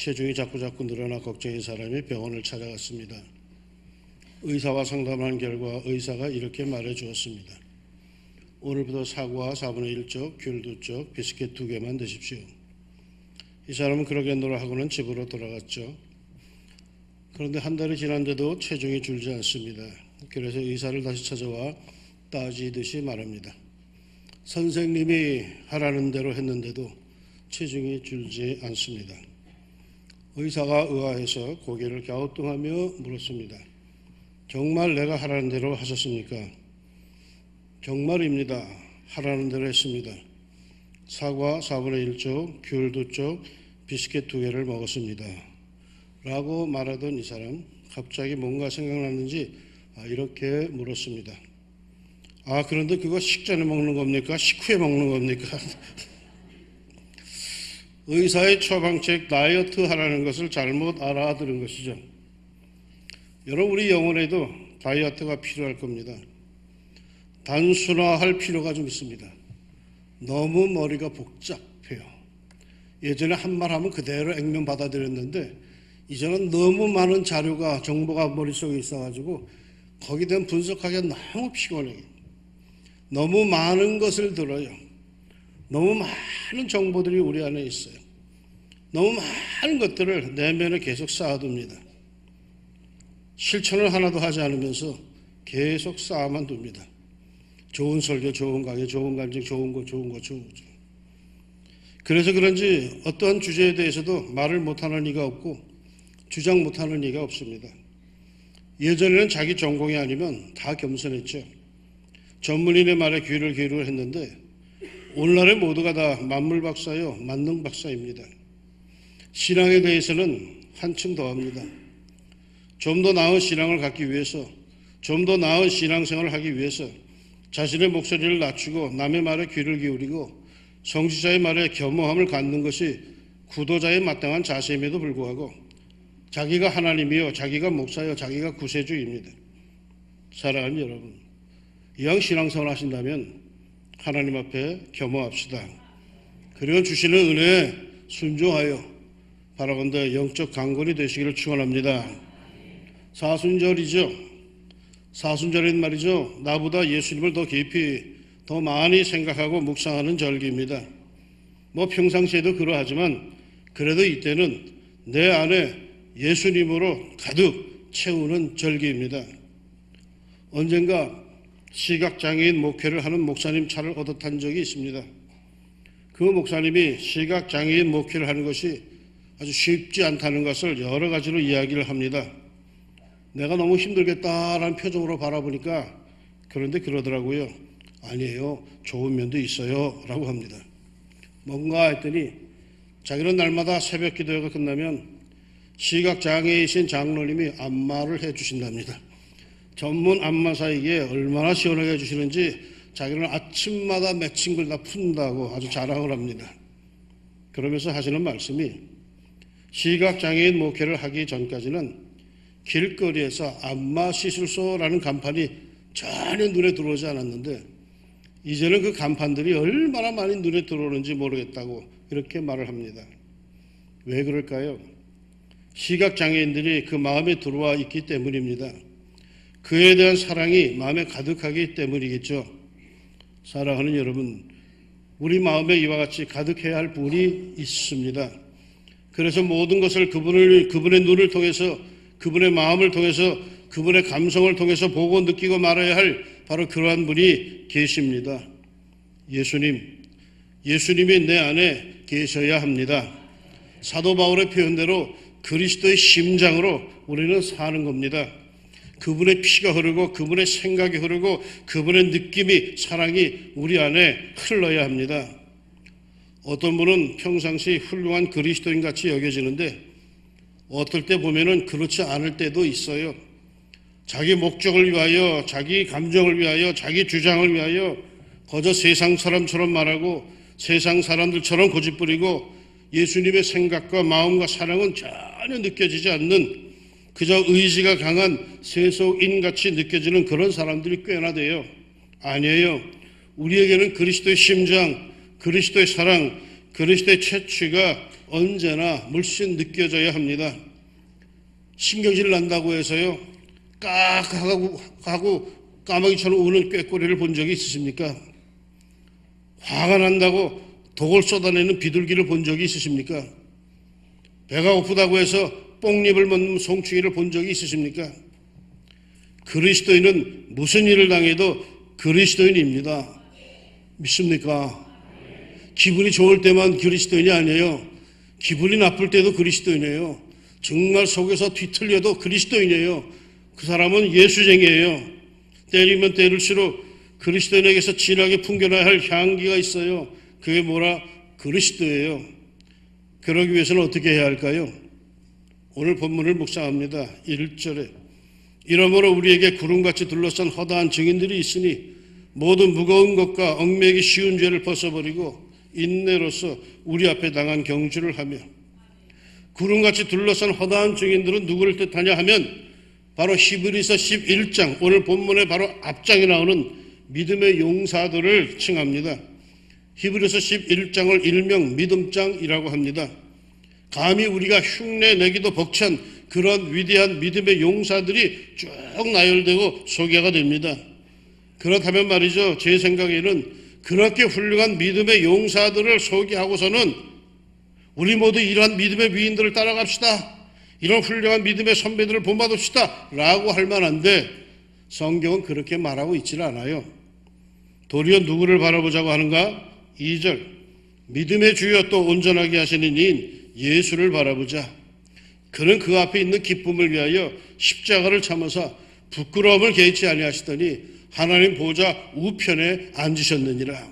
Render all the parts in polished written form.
체중이 자꾸 늘어나 걱정인 사람이 병원을 찾아갔습니다. 의사와 상담한 결과 의사가 이렇게 말해 주었습니다. 오늘부터 사과 4분의 1쪽, 귤 2쪽, 비스킷 2개만 드십시오. 이 사람은 그러겠노라 하고는 집으로 돌아갔죠. 그런데 한 달이 지난데도 체중이 줄지 않습니다. 그래서 의사를 다시 찾아와 따지듯이 말합니다. 선생님이 하라는 대로 했는데도 체중이 줄지 않습니다. 의사가 의아해서 고개를 갸우뚱하며 물었습니다. 정말 내가 하라는 대로 하셨습니까? 정말입니다. 하라는 대로 했습니다. 사과 4분의 1쪽, 귤 2쪽, 비스킷 2개를 먹었습니다. 라고 말하던 이 사람, 갑자기 뭔가 생각났는지 이렇게 물었습니다. 그런데 그거 식전에 먹는 겁니까? 식후에 먹는 겁니까? 의사의 처방책 다이어트 하라는 것을 잘못 알아들은 것이죠. 여러분, 우리 영혼에도 다이어트가 필요할 겁니다. 단순화할 필요가 좀 있습니다. 너무 머리가 복잡해요. 예전에 한 말 하면 그대로 액면 받아들였는데 이제는 너무 많은 자료가 정보가 머릿속에 있어가지고 거기에 대한 분석하기가 너무 피곤해요. 너무 많은 것을 들어요. 너무 많은 정보들이 우리 안에 있어요. 너무 많은 것들을 내면에 계속 쌓아둡니다. 실천을 하나도 하지 않으면서 계속 쌓아만 둡니다. 좋은 설교, 좋은 강의, 좋은 간증, 좋은 거. 그래서 그런지 어떠한 주제에 대해서도 말을 못하는 이가 없고 주장 못하는 이가 없습니다. 예전에는 자기 전공이 아니면 다 겸손했죠. 전문인의 말에 귀를 기울여 했는데 오늘날의 모두가 다 만물 박사요, 만능 박사입니다. 신앙에 대해서는 한층 더 합니다. 좀 더 나은 신앙을 갖기 위해서, 좀 더 나은 신앙생활을 하기 위해서 자신의 목소리를 낮추고 남의 말에 귀를 기울이고 성지자의 말에 겸허함을 갖는 것이 구도자의 마땅한 자세임에도 불구하고 자기가 하나님이요, 자기가 목사요, 자기가 구세주입니다. 사랑하는 여러분, 이왕 신앙생활 하신다면 하나님 앞에 겸허합시다. 그리고 주시는 은혜에 순종하여 바라건대 영적 강건이 되시기를 축원합니다. 사순절이죠. 사순절인 말이죠. 나보다 예수님을 더 깊이 더 많이 생각하고 묵상하는 절기입니다. 평상시에도 그러하지만 그래도 이때는 내 안에 예수님으로 가득 채우는 절기입니다. 언젠가 시각장애인 목회를 하는 목사님 차를 얻어 탄 적이 있습니다. 그 목사님이 시각장애인 목회를 하는 것이 아주 쉽지 않다는 것을 여러 가지로 이야기를 합니다. 내가 너무 힘들겠다라는 표정으로 바라보니까 그런데 그러더라고요. 아니에요. 좋은 면도 있어요. 라고 합니다. 뭔가 했더니 자기는 날마다 새벽 기도회가 끝나면 시각장애이신 장로님이 안마를 해주신답니다. 전문 안마사에게 얼마나 시원하게 해주시는지 자기는 아침마다 맺힌 걸 다 푼다고 아주 자랑을 합니다. 그러면서 하시는 말씀이 시각장애인 목회를 하기 전까지는 길거리에서 안마시술소라는 간판이 전혀 눈에 들어오지 않았는데 이제는 그 간판들이 얼마나 많이 눈에 들어오는지 모르겠다고 이렇게 말을 합니다. 왜 그럴까요? 시각장애인들이 그 마음에 들어와 있기 때문입니다. 그에 대한 사랑이 마음에 가득하기 때문이겠죠. 사랑하는 여러분, 우리 마음에 이와 같이 가득해야 할 분이 있습니다. 그래서 모든 것을 그분의 눈을 통해서, 그분의 마음을 통해서, 그분의 감성을 통해서 보고 느끼고 말아야 할 바로 그러한 분이 계십니다. 예수님이 내 안에 계셔야 합니다. 사도 바울의 표현대로 그리스도의 심장으로 우리는 사는 겁니다. 그분의 피가 흐르고 그분의 생각이 흐르고 그분의 느낌이, 사랑이 우리 안에 흘러야 합니다. 어떤 분은 평상시 훌륭한 그리스도인 같이 여겨지는데 어떨 때 보면은 그렇지 않을 때도 있어요. 자기 목적을 위하여, 자기 감정을 위하여, 자기 주장을 위하여 거저 세상 사람처럼 말하고 세상 사람들처럼 고집부리고 예수님의 생각과 마음과 사랑은 전혀 느껴지지 않는 그저 의지가 강한 세속인같이 느껴지는 그런 사람들이 꽤나 돼요. 아니에요. 우리에게는 그리스도의 심장, 그리스도의 사랑, 그리스도의 채취가 언제나 물씬 느껴져야 합니다. 신경질 난다고 해서요, 하고 까마귀처럼 우는 꾀꼬리를 본 적이 있으십니까? 화가 난다고 독을 쏟아내는 비둘기를 본 적이 있으십니까? 배가 고프다고 해서 뽕잎을 먹는 송충이를 본 적이 있으십니까? 그리스도인은 무슨 일을 당해도 그리스도인입니다. 믿습니까? 기분이 좋을 때만 그리스도인이 아니에요. 기분이 나쁠 때도 그리스도인이에요. 정말 속에서 뒤틀려도 그리스도인이에요. 그 사람은 예수쟁이에요. 때리면 때릴수록 그리스도인에게서 진하게 풍겨나야 할 향기가 있어요. 그게 뭐라? 그리스도예요. 그러기 위해서는 어떻게 해야 할까요? 오늘 본문을 묵상합니다. 1절에 이러므로 우리에게 구름같이 둘러싼 허다한 증인들이 있으니 모든 무거운 것과 얽매기 쉬운 죄를 벗어버리고 인내로서 우리 앞에 당한 경주를 하며. 구름같이 둘러싼 허다한 증인들은 누구를 뜻하냐 하면 바로 히브리서 11장, 오늘 본문의 바로 앞장에 나오는 믿음의 용사들을 칭합니다. 히브리서 11장을 일명 믿음장이라고 합니다. 감히 우리가 흉내내기도 벅찬 그런 위대한 믿음의 용사들이 쭉 나열되고 소개가 됩니다. 그렇다면 말이죠, 제 생각에는 그렇게 훌륭한 믿음의 용사들을 소개하고서는 우리 모두 이러한 믿음의 위인들을 따라갑시다, 이런 훌륭한 믿음의 선배들을 본받읍시다 라고 할 만한데 성경은 그렇게 말하고 있지는 않아요. 도리어 누구를 바라보자고 하는가? 2절 믿음의 주여 또 온전하게 하시는 이인 예수를 바라보자. 그는 그 앞에 있는 기쁨을 위하여 십자가를 참으사 부끄러움을 개의치 아니하시더니 하나님 보좌 우편에 앉으셨느니라.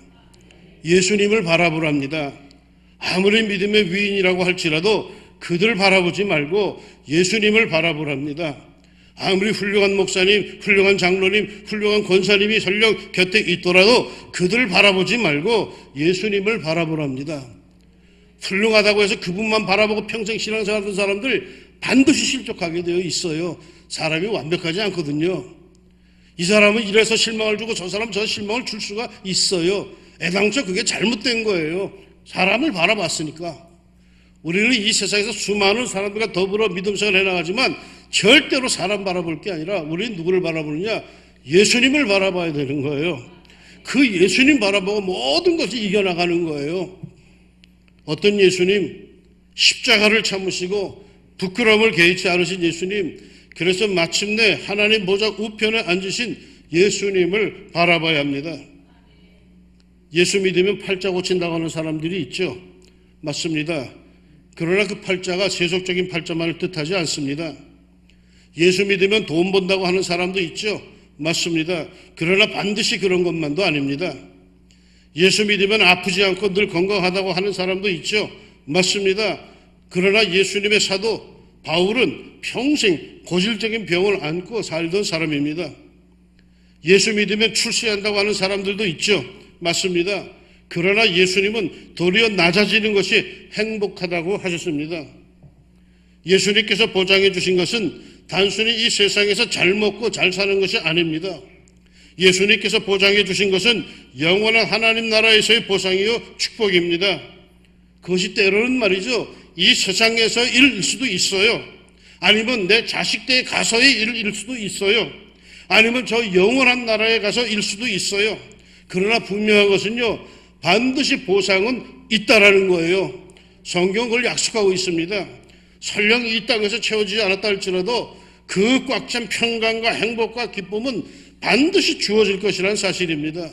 예수님을 바라보랍니다. 아무리 믿음의 위인이라고 할지라도 그들을 바라보지 말고 예수님을 바라보랍니다. 아무리 훌륭한 목사님, 훌륭한 장로님, 훌륭한 권사님이 설령 곁에 있더라도 그들을 바라보지 말고 예수님을 바라보랍니다. 훌륭하다고 해서 그분만 바라보고 평생 신앙생활하던 사람들 반드시 실족하게 되어 있어요. 사람이 완벽하지 않거든요. 이 사람은 이래서 실망을 주고 저 사람은 저 실망을 줄 수가 있어요. 애당초 그게 잘못된 거예요. 사람을 바라봤으니까. 우리는 이 세상에서 수많은 사람들과 더불어 믿음생활을 해나가지만 절대로 사람 바라볼 게 아니라 우리는 누구를 바라보느냐? 예수님을 바라봐야 되는 거예요. 그 예수님 바라보고 모든 것이 이겨나가는 거예요. 어떤 예수님? 십자가를 참으시고 부끄러움을 개의치 않으신 예수님, 그래서 마침내 하나님 보좌 우편에 앉으신 예수님을 바라봐야 합니다. 예수 믿으면 팔자 고친다고 하는 사람들이 있죠. 맞습니다. 그러나 그 팔자가 세속적인 팔자만을 뜻하지 않습니다. 예수 믿으면 돈 번다고 하는 사람도 있죠. 맞습니다. 그러나 반드시 그런 것만도 아닙니다. 예수 믿으면 아프지 않고 늘 건강하다고 하는 사람도 있죠. 맞습니다. 그러나 예수님의 사도 바울은 평생 고질적인 병을 안고 살던 사람입니다. 예수 믿으면 출세한다고 하는 사람들도 있죠. 맞습니다. 그러나 예수님은 도리어 낮아지는 것이 행복하다고 하셨습니다. 예수님께서 보장해 주신 것은 단순히 이 세상에서 잘 먹고 잘 사는 것이 아닙니다. 예수님께서 보장해 주신 것은 영원한 하나님 나라에서의 보상이요 축복입니다. 그것이 때로는 말이죠, 이 세상에서 일일 수도 있어요. 아니면 내 자식 댁에 가서의 일일 수도 있어요. 아니면 저 영원한 나라에 가서 일 수도 있어요. 그러나 분명한 것은요, 반드시 보상은 있다라는 거예요. 성경은 그걸 약속하고 있습니다. 설령 이 땅에서 채워지지 않았다 할지라도 그 꽉 찬 평강과 행복과 기쁨은 반드시 주어질 것이라는 사실입니다.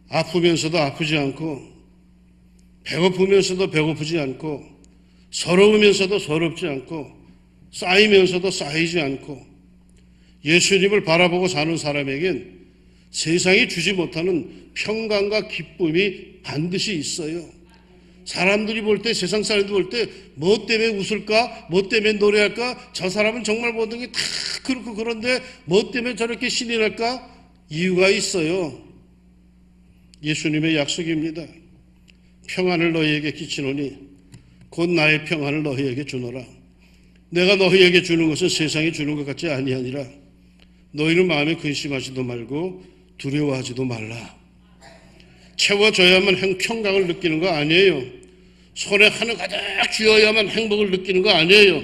아프면서도 아프지 않고, 배고프면서도 배고프지 않고, 서러우면서도 서럽지 않고, 쌓이면서도 쌓이지 않고, 예수님을 바라보고 사는 사람에겐 세상이 주지 못하는 평강과 기쁨이 반드시 있어요. 사람들이 볼 때, 세상 사람들이 볼 때 뭐 때문에 웃을까? 뭐 때문에 노래할까? 저 사람은 정말 모든 게 다 그렇고 그런데 뭐 때문에 저렇게 신이 날까? 이유가 있어요. 예수님의 약속입니다. 평안을 너희에게 끼치노니 곧 나의 평안을 너희에게 주노라. 내가 너희에게 주는 것은 세상이 주는 것 같지 아니하니라. 너희는 마음에 근심하지도 말고 두려워하지도 말라. 채워져야만 평강을 느끼는 거 아니에요. 손에 한을 가득 쥐어야만 행복을 느끼는 거 아니에요.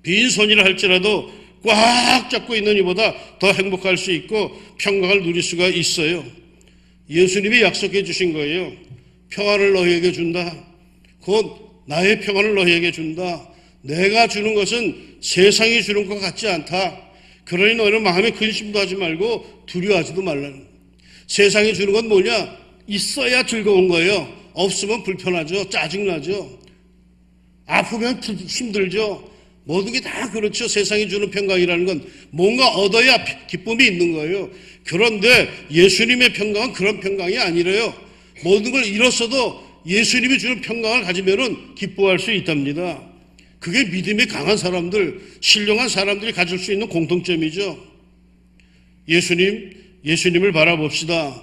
빈손이라 할지라도 꽉 잡고 있는 이보다 더 행복할 수 있고 평강을 누릴 수가 있어요. 예수님이 약속해 주신 거예요. 평안을 너희에게 준다. 곧 나의 평안을 너희에게 준다. 내가 주는 것은 세상이 주는 것 같지 않다. 그러니 너희는 마음에 근심도 하지 말고 두려워하지도 말라는. 세상이 주는 건 뭐냐? 있어야 즐거운 거예요. 없으면 불편하죠. 짜증나죠. 아프면 힘들죠. 모든 게 다 그렇죠. 세상이 주는 평강이라는 건 뭔가 얻어야 기쁨이 있는 거예요. 그런데 예수님의 평강은 그런 평강이 아니래요. 모든 걸 잃었어도 예수님이 주는 평강을 가지면은 기뻐할 수 있답니다. 그게 믿음이 강한 사람들, 신령한 사람들이 가질 수 있는 공통점이죠. 예수님을 바라봅시다.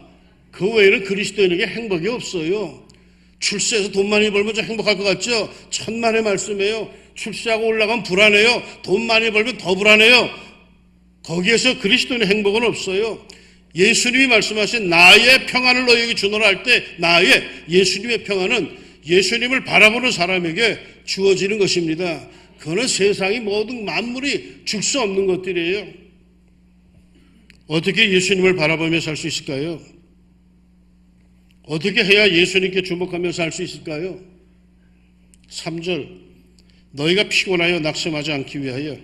그 외에는 그리스도인에게 행복이 없어요. 출세해서 돈 많이 벌면 좀 행복할 것 같죠? 천만의 말씀이에요. 출세하고 올라가면 불안해요. 돈 많이 벌면 더 불안해요. 거기에서 그리스도인의 행복은 없어요. 예수님이 말씀하신 나의 평안을 너희에게 주노라 할 때 나의 예수님의 평안은 예수님을 바라보는 사람에게 주어지는 것입니다. 그거는 세상이 모든 만물이 줄 수 없는 것들이에요. 어떻게 예수님을 바라보며 살 수 있을까요? 어떻게 해야 예수님께 주목하며 살 수 있을까요? 3절 너희가 피곤하여 낙심하지 않기 위하여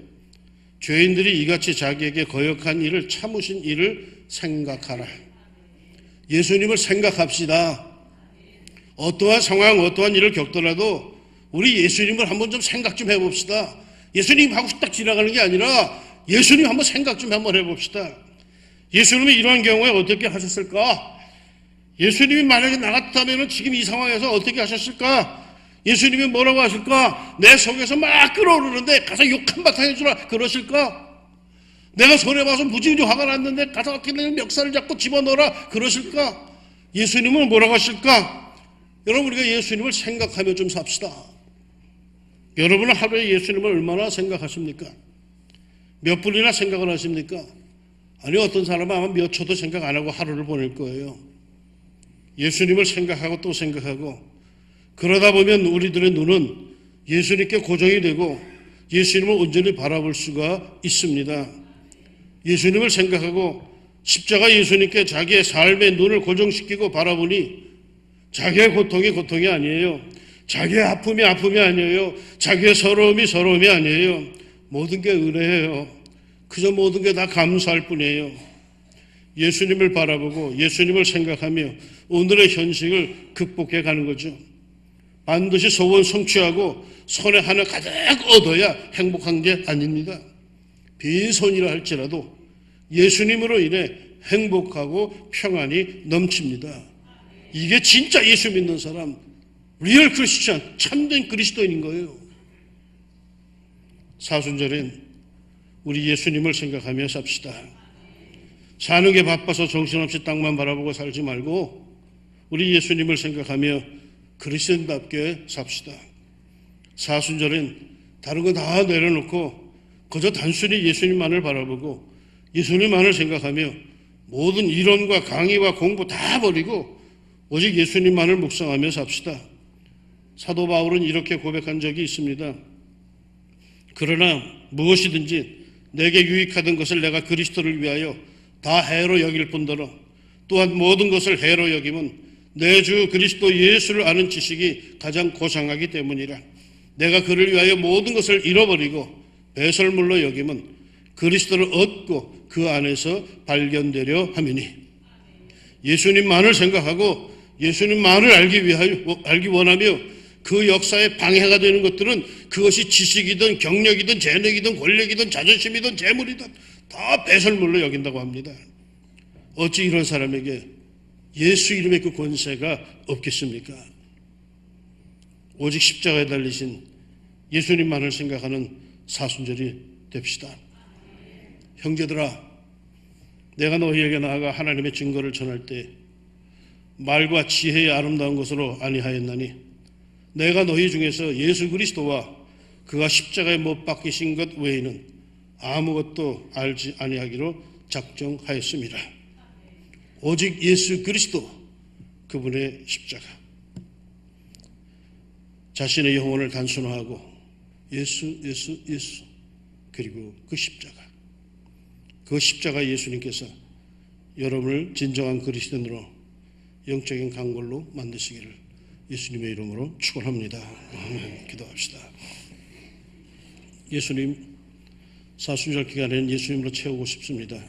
죄인들이 이같이 자기에게 거역한 일을 참으신 일을 생각하라. 예수님을 생각합시다. 어떠한 상황, 어떠한 일을 겪더라도 우리 예수님을 한번 좀 생각 좀 해봅시다. 예수님 하고 딱 지나가는 게 아니라 예수님 한번 생각 좀 한번 해봅시다. 예수님이 이러한 경우에 어떻게 하셨을까? 예수님이 만약에 나갔다면 지금 이 상황에서 어떻게 하셨을까? 예수님이 뭐라고 하실까? 내 속에서 막 끓어오르는데 가서 욕 한바탕 해주라 그러실까? 내가 손해봐서 무지무지 화가 났는데 가서 어떻게 멱살을 잡고 집어넣어라 그러실까? 예수님은 뭐라고 하실까? 여러분 우리가 예수님을 생각하며 좀 삽시다. 여러분은 하루에 예수님을 얼마나 생각하십니까? 몇 분이나 생각을 하십니까? 아니 어떤 사람은 아마 몇 초도 생각 안 하고 하루를 보낼 거예요. 예수님을 생각하고 또 생각하고 그러다 보면 우리들의 눈은 예수님께 고정이 되고 예수님을 온전히 바라볼 수가 있습니다. 예수님을 생각하고 십자가 예수님께 자기의 삶의 눈을 고정시키고 바라보니 자기의 고통이 고통이 아니에요. 자기의 아픔이 아픔이 아니에요. 자기의 서러움이 아니에요. 모든 게 은혜예요. 그저 모든 게 다 감사할 뿐이에요. 예수님을 바라보고 예수님을 생각하며 오늘의 현실을 극복해 가는 거죠. 반드시 소원 성취하고 손에 하나 가득 얻어야 행복한 게 아닙니다. 빈손이라 할지라도 예수님으로 인해 행복하고 평안이 넘칩니다. 이게 진짜 예수 믿는 사람, 리얼 크리스천, 참된 그리스도인인 거예요. 사순절엔 우리 예수님을 생각하며 삽시다. 사는 게 바빠서 정신없이 땅만 바라보고 살지 말고 우리 예수님을 생각하며 그리스도인답게 삽시다. 사순절엔 다른 거 다 내려놓고 그저 단순히 예수님만을 바라보고 예수님만을 생각하며 모든 이론과 강의와 공부 다 버리고 오직 예수님만을 묵상하며 삽시다. 사도 바울은 이렇게 고백한 적이 있습니다. 그러나 무엇이든지 내게 유익하던 것을 내가 그리스도를 위하여 다 해로 여길 뿐더러 또한 모든 것을 해로 여김은 내 주 그리스도 예수를 아는 지식이 가장 고상하기 때문이라. 내가 그를 위하여 모든 것을 잃어버리고 배설물로 여김은 그리스도를 얻고 그 안에서 발견되려 함이니. 예수님만을 생각하고 예수님만을 알기 원하며 그 역사에 방해가 되는 것들은 그것이 지식이든 경력이든 재능이든 권력이든 자존심이든 재물이든 다 배설물로 여긴다고 합니다. 어찌 이런 사람에게 예수 이름의 그 권세가 없겠습니까? 오직 십자가에 달리신 예수님만을 생각하는 사순절이 됩시다. 형제들아, 내가 너희에게 나아가 하나님의 증거를 전할 때 말과 지혜의 아름다운 것으로 아니하였나니 내가 너희 중에서 예수 그리스도와 그가 십자가에 못 박히신 것 외에는 아무것도 알지 아니하기로 작정하였습니다. 오직 예수 그리스도, 그분의 십자가. 자신의 영혼을 단순화하고 예수, 예수, 예수. 그리고 그 십자가. 그 십자가 예수님께서 여러분을 진정한 그리스도인으로 영적인 강골로 만드시기를 예수님의 이름으로 축원합니다. 아멘. 기도합시다. 예수님, 사순절 기간에는 예수님으로 채우고 싶습니다.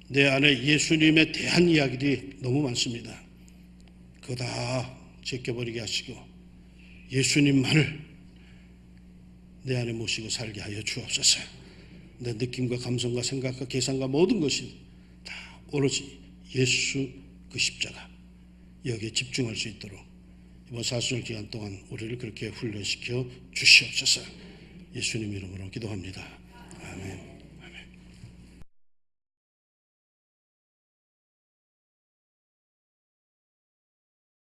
내 안에 예수님에 대한 이야기들이 너무 많습니다. 그거 다 제껴버리게 하시고 예수님만을 내 안에 모시고 살게 하여 주옵소서. 내 느낌과 감성과 생각과 계산과 모든 것이 다 오로지 예수 그 십자가 여기에 집중할 수 있도록 이번 사순절 기간 동안 우리를 그렇게 훈련시켜 주시옵소서. 예수님 이름으로 기도합니다. 아멘.